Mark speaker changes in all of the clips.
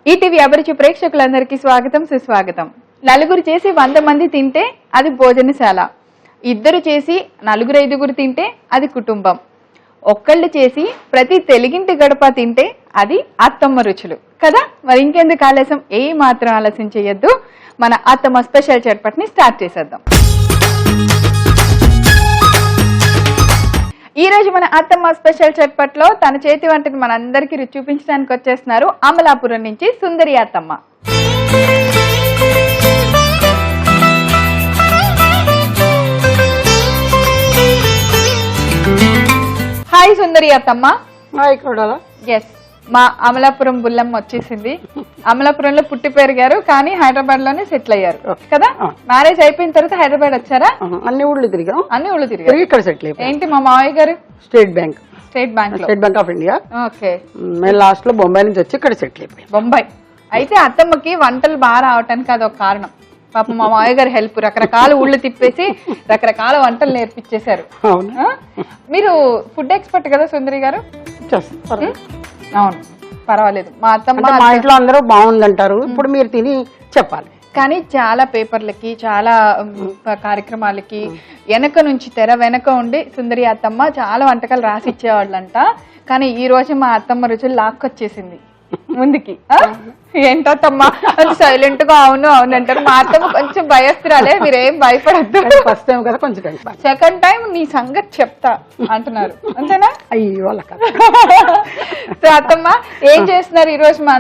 Speaker 1: ETV అభిరుచి ప్రేక్షకులందరికీ స్వాగతం సుస్వాగతం. నలుగురు చేసి 100 మంది తింటే అది భోజనశాల, ఇద్దరు చేసి నలుగురు ఐదుగురు తింటే అది కుటుంబం, ఒక్కళ్ళు చేసి ప్రతి తెలుగింటి గడప తింటే అది అత్తమ్మ రుచులు కదా. మరి ఇంకెందుకు ఆలస్యం, ఏ మాత్రం ఆలస్యం చేయొద్దు, మన అత్తమ్మ స్పెషల్ చట్పట్ని స్టార్ట్ చేసేద్దాం. ఈ రోజు మన అత్తమ్మ స్పెషల్ చట్పట్లో తన చేతి వంటని మనందరికీ రుచి చూపించడానికి వచ్చేస్తున్నారు అమలాపురం నుంచి సుందరి అత్తమ్మ. హాయ్ సుందరి అత్తమ్మ.
Speaker 2: హాయ్ కోడల.
Speaker 1: ఎస్, మా అమలాపురం బుల్లమ్మ వచ్చేసింది. అమలాపురంలో పుట్టి పెరిగారు కానీ హైదరాబాద్ లోనే సెటిల్ అయ్యారు కదా. మ్యారేజ్ అయిపోయిన తర్వాత హైదరాబాద్ వచ్చారా?
Speaker 2: అన్ని ఊళ్ళు తిరిగాం.
Speaker 1: అన్ని ఊళ్ళు తిరిగారు,
Speaker 2: ఇక్కడ సెటిల్ అయిపోయి.
Speaker 1: ఏంటి మా మావయ్య గారు
Speaker 2: state bank
Speaker 1: state bank
Speaker 2: of India.
Speaker 1: Okay,
Speaker 2: మేము లాస్ట్ లో బొంబాయి నుంచి వచ్చి ఇక్కడ సెటిల్ అయిపోయాం.
Speaker 1: బొంబాయి. అయితే అత్తమ్మకి వంటలు బాగా రావటానికి అదొక కారణం. పాప మా మావయ్య గారి హెల్ప్, రకరకాల ఊళ్ళు తిప్పేసి రకరకాల వంటలు నేర్పించేశారు. మీరు ఫుడ్ ఎక్స్పర్ట్ కదా సుందరి గారు? అవును, పర్వాలేదు. మా అత్తమ్మ
Speaker 2: మా ఇంట్లో అందరూ బాగుందంటారు, ఇప్పుడు మీరు తిని చెప్పాలి.
Speaker 1: కానీ చాలా పేపర్లకి, చాలా కార్యక్రమాలకి వెనక నుంచి, తెర వెనక ఉండి సుందరి అత్తమ్మ చాలా వంటకాలు రాసి ఇచ్చేవాళ్ళంట. కానీ ఈ రోజు మా అత్తమ్మ రుచులు లాక్కొచ్చేసింది ముందుకి. ఏంటమ్మా సైలెంట్ గా అవును అవును అంటారు. మా అత్తమ్మ కొంచెం భయస్తురాలే, మీరేం భయపడద్దు.
Speaker 2: ఫస్ట్ టైం కదా, కొంచెం
Speaker 1: సెకండ్ టైం నీ సంగతి చెప్తా అంటున్నారు, అంతేనా?
Speaker 2: అయ్యో
Speaker 1: అత్తమ్మ ఏం చేస్తున్నారు ఈ రోజు? మా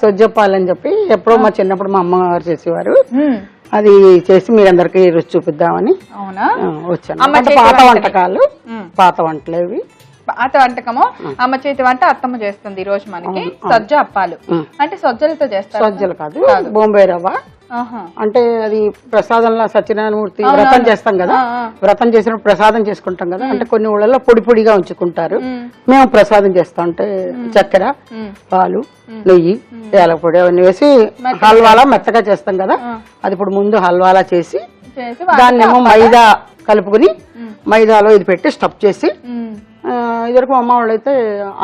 Speaker 2: సొజ్జప్పాలని చెప్పి ఎప్పుడో మా చిన్నప్పుడు మా అమ్మగారు చేసేవారు, అది చేసి మీరందరికీ రుచి చూపిద్దామని వచ్చాను. పాత వంటకాలు, పాత వంటలు ఇవి.
Speaker 1: పాత వంటకము అమ్మ చేతి వంట అత్తమ్మ చేస్తుంది ఈ రోజు మనకి. సజ్జ అప్పాలు అంటే సజ్జలతో చేస్తారు.
Speaker 2: సజ్జలు కాదు, బొంబాయి రవ్వ. అంటే అది ప్రసాదంలో సత్యనారాయణమూర్తి వ్రతం చేస్తాం కదా, వ్రతం చేసినప్పుడు ప్రసాదం చేసుకుంటాం కదా. అంటే కొన్ని ఊళ్ళలో పొడి పొడిగా ఉంచుకుంటారు, మేము ప్రసాదం చేస్తాం. అంటే చక్కెర, పాలు, నెయ్యి, యాలక పొడి అవన్నీ వేసి హల్వాలా మెత్తగా చేస్తాం కదా. అది ఇప్పుడు ముందు హల్వాలా చేసి దాన్నేమో మైదా కలుపుకుని మైదాలో ఇది పెట్టి స్టఫ్ చేసి, ఇదివరకు అమ్మ వాళ్ళు అయితే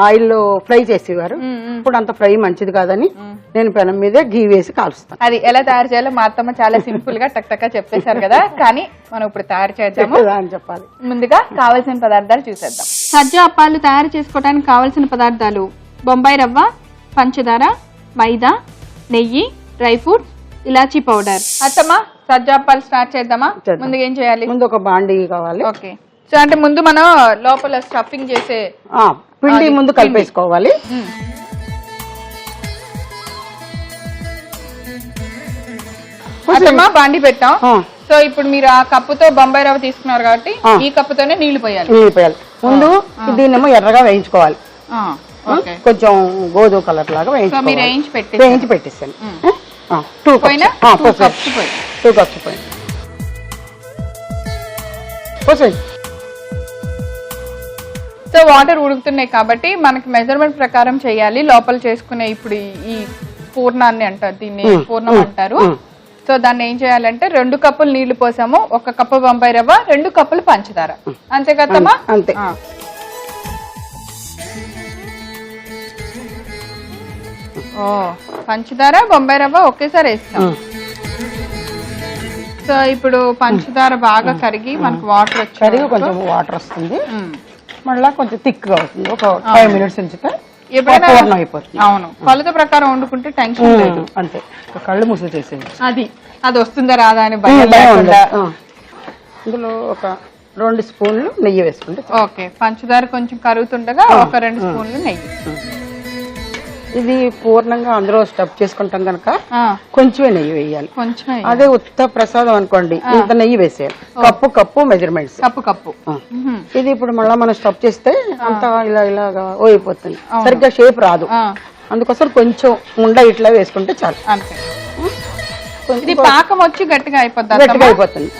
Speaker 2: ఆయిల్లో ఫ్రై చేసేవారు. ఇప్పుడు అంత ఫ్రై మంచిది కాదని నేను పెనం మీదే గీ వేసి కాలుస్తాను.
Speaker 1: అది ఎలా తయారు చేయాలో మా అత్తమ్మ చాలా సింపుల్ గా టక్ టక్ చెప్పేశారు కదా. కానీ మనం ఇప్పుడు తయారు చేద్దాము
Speaker 2: అని చెప్పాలి.
Speaker 1: ముందుగా కావలసిన పదార్థాలు చూసేద్దాం. సజ్జ అప్పాలు తయారు చేసుకోవడానికి కావలసిన పదార్థాలు: బొంబాయి రవ్వ, పంచదార, మైదా, నెయ్యి, డ్రై ఫ్రూట్స్, ఇలాచీ పౌడర్. అత్తమ్మ సజ్జ అప్పాలు స్టార్ట్ చేద్దామా? ముందుగా ఏం చేయాలి?
Speaker 2: ముందు ఒక బాండీ కావాలి.
Speaker 1: ఓకే, సో అంటే ముందు మనం లోపల స్టఫింగ్ చేసే
Speaker 2: పిండి ముందు కలిపేసుకోవాలి.
Speaker 1: బాండి పెట్టాం. సో ఇప్పుడు మీరు ఆ కప్పుతో బొంబాయి రవ్వ తీసుకున్నారు కాబట్టి ఈ కప్పుతోనే నీళ్లు పోయాలి.
Speaker 2: ముందు దీన్నేమో ఎర్రగా వేయించుకోవాలి, కొంచెం గోధుమ కలర్ లాగా వేయించి పెట్టేసాను. 2 కప్స్ పోయింది.
Speaker 1: సో వాటర్ ఉడుకుతున్నాయి కాబట్టి మనకి మెజర్మెంట్ ప్రకారం చేయాలి. లోపల చేసుకునే ఇప్పుడు ఈ పూర్ణాన్ని అంటారు, దీన్ని పూర్ణం అంటారు. సో దాన్ని ఏం చేయాలంటే 2 కప్పులు నీళ్లు పోసాము, 1 కప్పు బొంబాయి రవ్వ, 2 కప్పులు పంచదార. అంతే కదమ్మా?
Speaker 2: అంతే.
Speaker 1: ఓ, పంచదార బొంబాయి రవ్వ ఒకేసారి వేస్తాం. సో ఇప్పుడు పంచదార బాగా కరిగి మనకు వాటర్ వచ్చి
Speaker 2: కొంచెం వాటర్ వస్తుంది, మళ్ళీ కొంచెం థిక్ గా అవుతుంది. ఒక 5 మినిట్స్ ఉంచితే అయిపోతుంది.
Speaker 1: అవును, కొలత ప్రకారం వండుకుంటే టెన్షన్ లేదు.
Speaker 2: అంతే, కళ్ళు మూసి చేసేది.
Speaker 1: అది వస్తుందా రాదా అని భయం లేకుండా.
Speaker 2: ఇందులో ఒక 2 స్పూన్లు నెయ్యి వేసుకుంటే.
Speaker 1: ఓకే, పంచదార కొంచెం కరుగుతుండగా ఒక 2 స్పూన్లు నెయ్యి.
Speaker 2: ఇది పూర్ణంగా అందులో స్టఫ్ చేసుకుంటాం కనుక కొంచెమే నెయ్యి వేయాలి. అదే ఉత్త ప్రసాదం అనుకోండి, ఇంత నెయ్యి వేసేయాలి. Cup measurements.
Speaker 1: కప్పు
Speaker 2: ఇది ఇప్పుడు మళ్ళీ మనం స్టఫ్ చేస్తే అంతా ఇలాగా ఓయిపోతుంది, సరిగ్గా షేప్ రాదు. అందుకోసం కొంచెం ఉండ ఇట్లా వేసుకుంటే చాలు.
Speaker 1: అంతే, ఇది పాకం వచ్చి గట్టిగా అయిపోతుంది.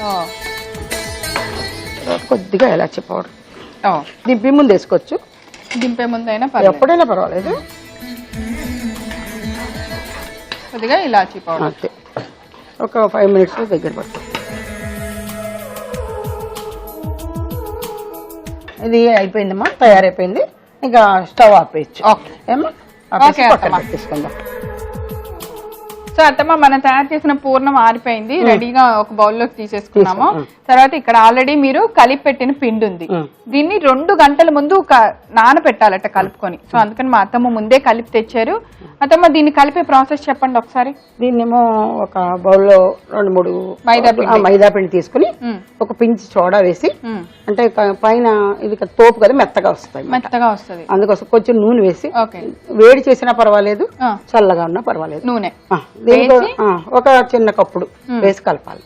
Speaker 2: కొద్దిగా ఇలాచీ పౌడర్ దింపే ముందు వేసుకోవచ్చు,
Speaker 1: దింపే ముందైనా
Speaker 2: ఎప్పుడైనా పర్వాలేదు.
Speaker 1: కొద్దిగా ఇలాచీ పౌడర్.
Speaker 2: అంతే, ఒక 5 మినిట్స్ దగ్గర పడుతుంది. ఇది అయిపోయిందమ్మా, తయారైపోయింది. ఇంకా స్టవ్ ఆపేయచ్చు.
Speaker 1: ఓకే,
Speaker 2: ఏమో తీసుకుందాం.
Speaker 1: సో అత్తమ్మ మనం తయారు చేసిన పూర్ణం ఆరిపోయింది, రెడీగా ఒక బౌల్లోకి తీసేసుకున్నాము. తర్వాత ఇక్కడ ఆల్రెడీ మీరు కలిపి పెట్టిన పిండి ఉంది, దీన్ని 2 గంటల ముందు నానబెట్టాలట కలుపుకొని. సో అందుకని మా అత్తమ్మ ముందే కలిపి తెచ్చారు. అత్తమ్మ దీన్ని కలిపే ప్రాసెస్ చెప్పండి ఒకసారి.
Speaker 2: దీన్నేమో ఒక బౌల్లో 2-3 మైదా పిండి తీసుకుని ఒక పించి సోడా వేసి, అంటే పైన ఇది తోపు కదా మెత్తగా వస్తుంది, అందుకోసం కొంచెం నూనె వేసి, వేడి చేసినా పర్వాలేదు చల్లగా ఉన్నా పర్వాలేదు, నూనె ఒక చిన్న కప్పుడు వేసి కలపాలి.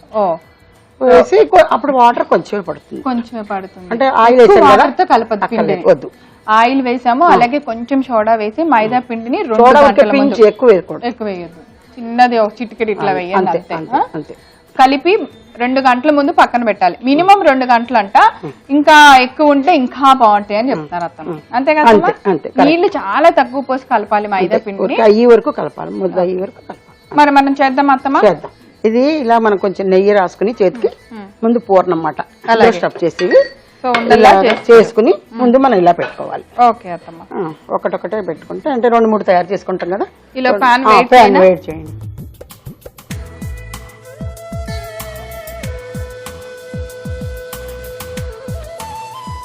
Speaker 2: వేసి అప్పుడు వాటర్ కొంచెం పడుతుంది, అంటే ఆయిల్ వేసి కలపద్దు,
Speaker 1: ఆయిల్ వేసాము. అలాగే కొంచెం సోడా వేసి మైదా పిండిని
Speaker 2: ఎక్కువ
Speaker 1: వేయద్దు, చిన్నది ఒక చిటికెడు ఇట్లా వేయాలి అంతే. కలిపి 2 గంటల ముందు పక్కన పెట్టాలి, మినిమం 2 గంటలు అంట. ఇంకా ఎక్కువ ఉంటే ఇంకా బాగుంటాయి అని చెప్తారు అతను. అంతే కదా, నీళ్లు చాలా తక్కువ పోసి కలపాలి మైదా పిండిని,
Speaker 2: అయ్యి వరకు కలపాలి, ముద్ద అయ్యి వరకు కలపాలి.
Speaker 1: మరి మనం చేద్దాం అత్తమ్మా.
Speaker 2: చేద్దాం. ఇది ఇలా మనం కొంచెం నెయ్యి రాసుకుని చేతికి ముందు పూర్ణం అన్నమాట స్టఫ్ చేసి చేసుకుని ముందు మనం ఇలా పెట్టుకోవాలి. ఒకటొకటే పెట్టుకుంటే, అంటే 2-3 తయారు చేసుకుంటాం కదా.
Speaker 1: ప్యాన్
Speaker 2: వేడి చేయండి.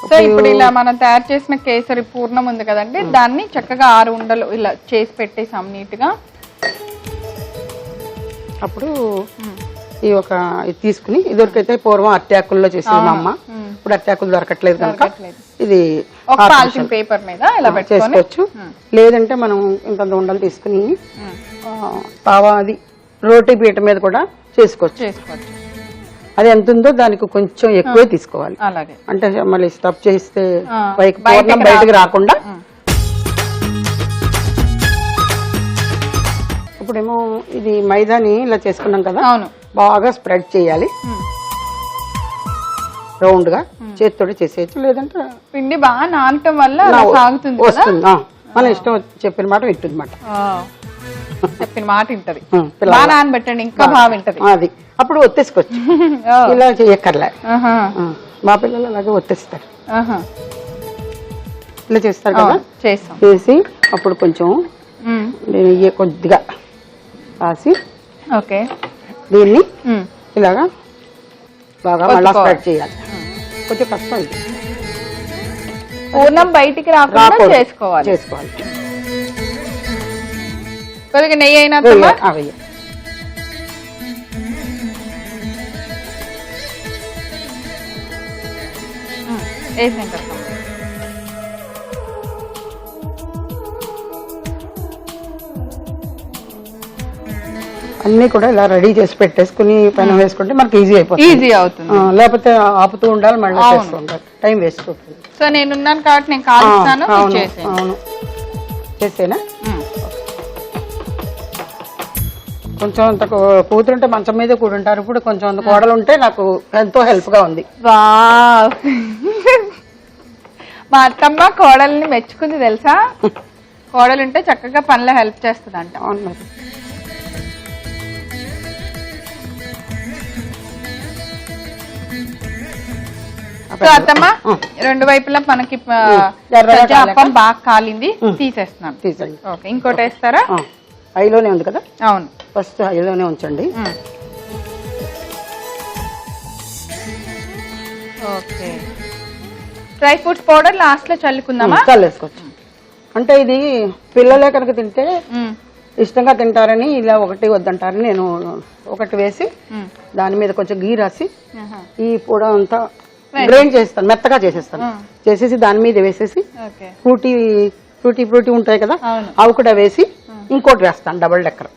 Speaker 1: సో ఇప్పుడు ఇలా మనం తయారు చేసిన కేసరి పూర్ణం ఉంది కదండి, దాన్ని చక్కగా 6 ఉండలు ఇలా చేసి పెట్టేసాం నీట్ గా.
Speaker 2: అప్పుడు ఈ ఇది తీసుకుని, ఇదివరకైతే పూర్వం అట్టాకుల్లో చేసేది మా అమ్మ, ఇప్పుడు అట్టాకులు దొరకట్లేదు కనుక ఇది
Speaker 1: పేపర్ మీద ఇలా
Speaker 2: చేసుకోవచ్చు. లేదంటే మనం ఇంత ఉండలు తీసుకుని తావా అది రోటీ పీట మీద కూడా చేసుకోవచ్చు. అది ఎంత ఉందో దానికి కొంచెం ఎక్కువే తీసుకోవాలి, అంటే మళ్ళీ స్టఫ్ చేస్తే బయటకు రాకుండా. ఇప్పుడేమో ఇది మైదాని ఇలా చేసుకున్నాం కదా, బాగా స్ప్రెడ్ చేయాలి రౌండ్ గా, చేతితో చేసేయచ్చు, లేదంటే
Speaker 1: పిండి బాగా నానటం వల్ల
Speaker 2: వస్తుంది. మన ఇష్టం, చెప్పిన మాట వింటుంది మాట,
Speaker 1: చెప్పిన మాట వింటది. నానబెట్టండి ఇంకా బాగా వింటది.
Speaker 2: అది అప్పుడు ఒత్తేసుకోవచ్చు, ఇలా చెయ్యక్కర్లే. మా పిల్లలు అలాగే ఒత్తేస్తారు, ఇలా చేస్తారు కదా. చేసి అప్పుడు కొంచెం నెయ్యి కొద్దిగా రాసి దీన్ని ఇలాగా బాగా మళ్ళా స్ప్రెడ్ చేయాలి. కొంచెం కష్టం ఇది,
Speaker 1: పూర్ణం బయటికి రాకుండా చేసుకోవాలి. కొద్దిగా నెయ్యి అయినా వేసాం కదా.
Speaker 2: అన్ని కూడా ఇలా రెడీ చేసి పెట్టేసుకుని పైన వేసుకుంటే మనకి ఈజీ
Speaker 1: అవుతుంది.
Speaker 2: లేకపోతే ఆపుతూ ఉండాలి, మళ్ళీ చేస్తూ ఉండాలి, టైం వేస్ట్ అవుతుంది.
Speaker 1: సో నేను ఉన్నాను కాబట్టి నేను కాల్స్తాను.
Speaker 2: అవును, చేసేనా. కొంచెం అంత కూతురుంటే మంచం మీద కూడుంటారు, ఇప్పుడు కొంచెం అంత కోడలు ఉంటే నాకు ఎంతో హెల్ప్ గా ఉంది.
Speaker 1: మా అత్తమ్మ కోడల్ని మెచ్చుకుంది తెలుసా, కోడలుంటే చక్కగా పనిలో హెల్ప్ చేస్తుంది అంట.
Speaker 2: అవును మరి.
Speaker 1: అత్తమ్మ 2 వైపులా మనకి అప్పం బాగా కాలింది, తీసేస్తున్నాను.
Speaker 2: తీసేయండి.
Speaker 1: ఓకే, ఇంకోటి వేస్తారా?
Speaker 2: హైలోనే ఉంది కదా.
Speaker 1: అవును,
Speaker 2: ఫస్ట్ హైలోనే ఉంచండి.
Speaker 1: Okay, dry fruits powder last లో చల్లుకుందామా?
Speaker 2: చల్లేసుకోవచ్చు. అంటే ఇది పిల్లలే కనుక తింటే ఇష్టంగా తింటారని ఇలా ఒకటి వద్దంటారని నేను ఒకటి వేసి దాని మీద కొంచెం గీ రాసి ఈ పొడ అంతా గ్రైండ్ చేస్తాను, మెత్తగా చేసేస్తాను. చేసేసి దాని మీద వేసేసి ఫ్రూటీ ఉంటాయి కదా, అవి కూడా వేసి ఇంకోటి వేస్తాను, డబుల్ డెక్కర్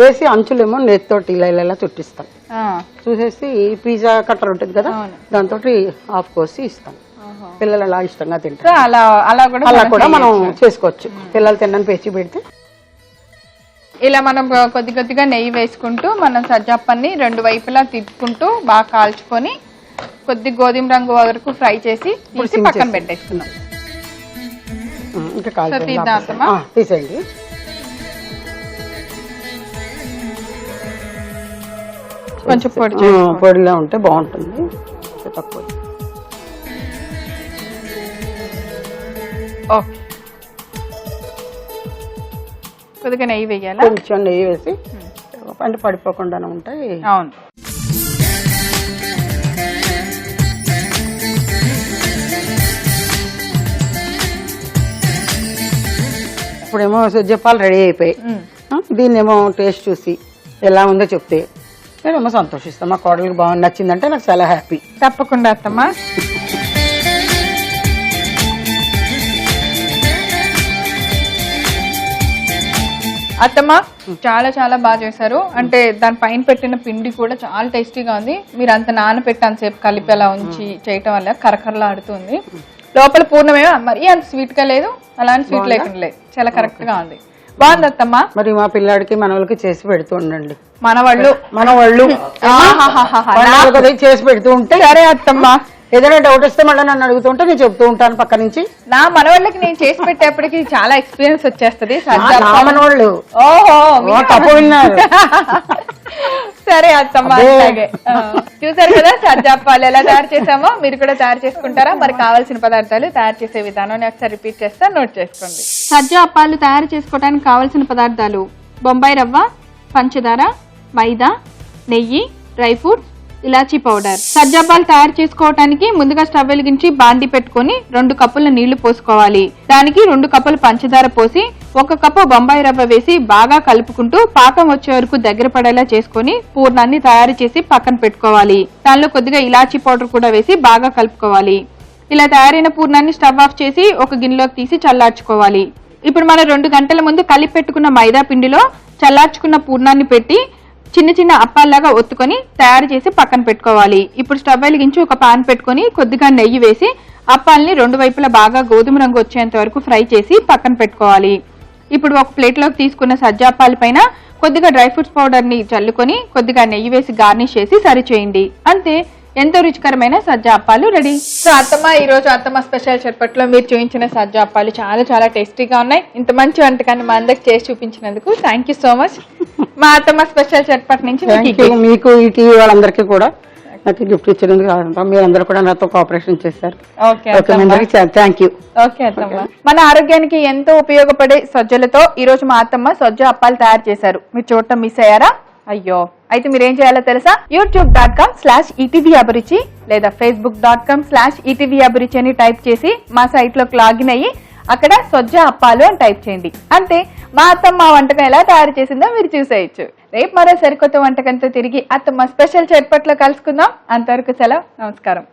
Speaker 2: వేసి అంచులేమో నెత్తోటి ఇలా ఇలా చుట్టిస్తాను. చూసేసి పిజ్జా కట్టర్ ఉంటుంది కదా, దాంతో హాఫ్ కోసి ఇస్తాను. పిల్లలు అలా ఇష్టంగా తింటారు. అలా కూడా మనం చేసుకోవచ్చు, పిల్లలు తినని పేచి పెడితే.
Speaker 1: ఇలా మనం కొద్ది కొద్దిగా నెయ్యి వేసుకుంటూ మనం సజ్జప్పని 2 వైపులా తిప్పుకుంటూ బాగా కాల్చుకొని కొద్ది గోధుమ రంగు వరకు ఫ్రై చేసి పక్కన పెట్టేసుకున్నాం.
Speaker 2: తీసేయండి.
Speaker 1: కొంచెం
Speaker 2: పొడిలా ఉంటే బాగుంటుంది. తక్కువ
Speaker 1: కొద్దిగా నెయ్యి వేయాలి,
Speaker 2: కొంచెం నెయ్యి వేసి అంటే పడిపోకుండానే ఉంటాయి.
Speaker 1: అవును.
Speaker 2: ఇప్పుడేమో సజ్జప్పాలు రెడీ అయిపోయాయి. దీన్నేమో టేస్ట్ చూసి ఎలా ఉందో చెప్తే నేనేమో సంతోషిస్తాను. మా కోడలికి బాగా నచ్చిందంటే నాకు చాలా హ్యాపీ.
Speaker 1: తప్పకుండా అత్తమ్మా. అత్తమ్మ చాలా చాలా బాగా చేశారు. అంటే దాని పైన పెట్టిన పిండి కూడా చాలా టేస్టీగా ఉంది. మీరు అంత నానపెట్టి అంతసేపు కలిపి అలా ఉంచి చేయటం వల్ల కరకరలా ఆడుతుంది. లోపల పూర్ణమేమో మరీ అంత స్వీట్ గా లేదు, అలాంటి స్వీట్ లేకుండా లేదు, చాలా కరెక్ట్ గా ఉంది. బాగుంది అత్తమ్మ.
Speaker 2: మరి మా పిల్లాడికి మనవాళ్ళకి చేసి పెడుతూ ఉండండి.
Speaker 1: మనవాళ్ళు
Speaker 2: చేసి పెడుతూ ఉంటే
Speaker 1: సరే అత్తమ్మ.
Speaker 2: ఏదైనా డౌట్ వస్తే మళ్ళీ నన్ను అడుగుతుంటే నేను చెప్తూ ఉంటాను పక్క నుంచి.
Speaker 1: నా మనవాళ్ళకి నేను చేసి పెట్టేప్పటికి చాలా ఎక్స్పీరియన్స్ వచ్చేస్తుంది.
Speaker 2: మనవాళ్ళు
Speaker 1: ఓహో
Speaker 2: తప్పు విన్నారు.
Speaker 1: సరే అత్తమ్మ. అలాగే చూసారు కదా సజ్జప్పాలు ఎలా తయారు చేసామో మీరు కూడా తయారు చేసుకుంటారా? మరి కావాల్సిన పదార్థాలు తయారు చేసే విధానం ఒకసారి రిపీట్ చేస్తా, నోట్ చేసుకోండి. సజ్జప్పాలు తయారు చేసుకోవడానికి కావాల్సిన పదార్థాలు: బొంబాయి రవ్వ, పంచదార, మైదా, నెయ్యి, డ్రై ఫ్రూట్స్, ఇలాచీ పౌడర్. సజ్జప్పాలు తయారు చేసుకోవడానికి ముందుగా స్టవ్ వెలిగించి బాండి పెట్టుకుని 2 కప్పుల నీళ్లు పోసుకోవాలి. దానికి 2 కప్పులు పంచదార పోసి 1 కప్పు బొంబాయి రవ్వ వేసి బాగా కలుపుకుంటూ పాకం వచ్చే వరకు దగ్గర పడేలా చేసుకుని పూర్ణాన్ని తయారు చేసి పక్కన పెట్టుకోవాలి. దానిలో కొద్దిగా ఇలాచీ పౌడర్ కూడా వేసి బాగా కలుపుకోవాలి. ఇలా తయారైన పూర్ణాన్ని స్టవ్ ఆఫ్ చేసి ఒక గిన్నెలోకి తీసి చల్లార్చుకోవాలి. ఇప్పుడు మనం 2 గంటల ముందు కలిపి పెట్టుకున్న మైదా పిండిలో చల్లార్చుకున్న పూర్ణాన్ని పెట్టి చిన్న చిన్న అప్పాల్లాగా ఒత్తుకొని తయారు చేసి పక్కన పెట్టుకోవాలి. ఇప్పుడు స్టవ్ వెలిగించి ఒక పాన్ పెట్టుకుని కొద్దిగా నెయ్యి వేసి అప్పాల్ని 2 వైపులా బాగా గోధుమ రంగు వచ్చేంత వరకు ఫ్రై చేసి పక్కన పెట్టుకోవాలి. ఇప్పుడు ఒక ప్లేట్లోకి తీసుకున్న సజ్జప్పాల పైన కొద్దిగా డ్రై ఫ్రూట్స్ పౌడర్ ని చల్లుకొని కొద్దిగా నెయ్యి వేసి గార్నిష్ చేసి సర్వ్ చేయండి. అంతే, ఎంతో రుచికరమైన సజ్జ అప్పాలు రెడీ. సో అత్తమ్మ, ఈ రోజు అత్తమ్మ స్పెషల్ చట్పట్లో మీరు చూపించిన సజ్జ అప్పాలు చాలా చాలా టేస్టీగా ఉన్నాయి. ఇంత మంచి వంటకాన్ని మా అందరికి చేసి చూపించినందుకు థ్యాంక్ యూ సో మచ్. మా అత్తమ్మ స్పెషల్ చట్పట్ నుంచి
Speaker 2: మీకు ఈ టీవీ వాళ్ళందరికీ కూడా నాకు గిఫ్ట్ ఇచ్చినందుకు మీరందరూ కూడా నాతో కోఆపరేషన్ చేశారు. Thank you.
Speaker 1: ఓకే అత్తమ్మ. మన ఆరోగ్యానికి ఎంతో ఉపయోగపడే సజ్జలతో ఈ రోజు మా అత్తమ్మ సజ్జ అప్పాలు తయారు చేశారు. మీరు చూడటం మిస్ అయ్యారా? అయ్యో, అయితే మీరేం చేయాలో తెలుసా? youtube.com/ETV అభిరుచి లేదా facebook.com/ETV అభిరుచి అని టైప్ చేసి మా సైట్ లోకి లాగిన్ అయ్యి అక్కడ సజ్జ అప్పాలు అని టైప్ చేయండి. అంతే, మా అత్తమ్మ వంటకం ఎలా తయారు చేసిందో మీరు చూసేయచ్చు. రేపు మరో సరికొత్త వంటకంతో తిరిగి అత్తమ్మ స్పెషల్ చట్పట్లో కలుసుకుందాం. అంతవరకు సెలవు, నమస్కారం.